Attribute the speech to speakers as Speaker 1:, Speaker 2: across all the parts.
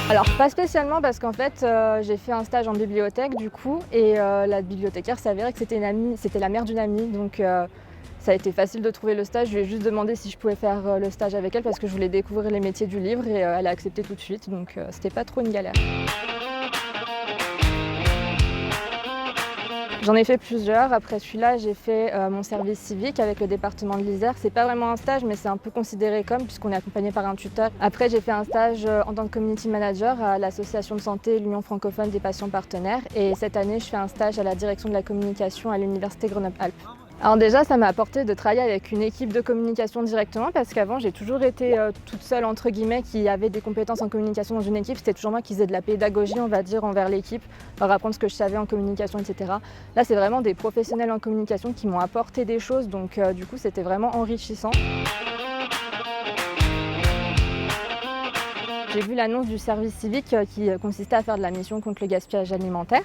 Speaker 1: Alors pas spécialement parce qu'en fait j'ai fait un stage en bibliothèque du coup et la bibliothécaire s'est avéré que c'était une amie, c'était la mère d'une amie donc ça a été facile de trouver le stage. Je lui ai juste demandé si je pouvais faire le stage avec elle parce que je voulais découvrir les métiers du livre et elle a accepté tout de suite donc c'était pas trop une galère. J'en ai fait plusieurs. Après celui-là, j'ai fait mon service civique avec le département de l'Isère. C'est pas vraiment un stage, mais c'est un peu considéré comme, puisqu'on est accompagné par un tuteur. Après, j'ai fait un stage en tant que community manager à l'association de santé l'Union francophone des patients partenaires. Et cette année, je fais un stage à la direction de la communication à l'université Grenoble-Alpes. Alors déjà, ça m'a apporté de travailler avec une équipe de communication directement parce qu'avant, j'ai toujours été toute seule, entre guillemets, qui avait des compétences en communication dans une équipe. C'était toujours moi qui faisais de la pédagogie, on va dire, envers l'équipe, leur apprendre ce que je savais en communication, etc. Là, c'est vraiment des professionnels en communication qui m'ont apporté des choses, donc du coup, c'était vraiment enrichissant. J'ai vu l'annonce du service civique qui consistait à faire de la mission contre le gaspillage alimentaire.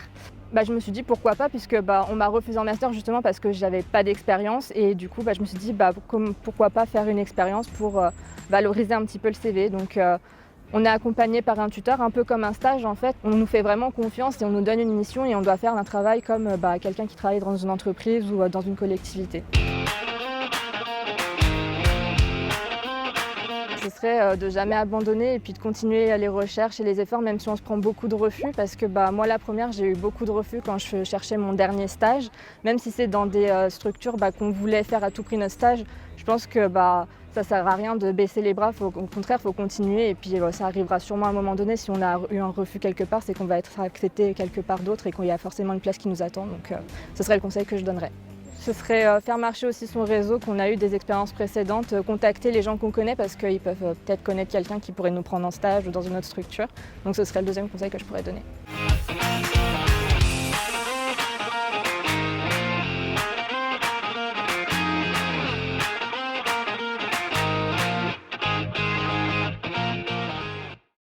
Speaker 1: Je me suis dit pourquoi pas, puisque on m'a refusé en master justement parce que j'avais pas d'expérience et du coup je me suis dit pourquoi pas faire une expérience pour valoriser un petit peu le CV. Donc on est accompagné par un tuteur, un peu comme un stage en fait. On nous fait vraiment confiance et on nous donne une mission et on doit faire un travail comme quelqu'un qui travaille dans une entreprise ou dans une collectivité. Ce serait de jamais abandonner et puis de continuer les recherches et les efforts même si on se prend beaucoup de refus parce que moi la première j'ai eu beaucoup de refus quand je cherchais mon dernier stage. Même si c'est dans des structures qu'on voulait faire à tout prix notre stage, je pense que ça sert à rien de baisser les bras, au contraire il faut continuer et puis ça arrivera sûrement à un moment donné. Si on a eu un refus quelque part, c'est qu'on va être accepté quelque part d'autre et qu'il y a forcément une place qui nous attend, donc ce serait le conseil que je donnerais. Ce serait faire marcher aussi son réseau, qu'on a eu des expériences précédentes, contacter les gens qu'on connaît parce qu'ils peuvent peut-être connaître quelqu'un qui pourrait nous prendre en stage ou dans une autre structure. Donc ce serait le deuxième conseil que je pourrais donner.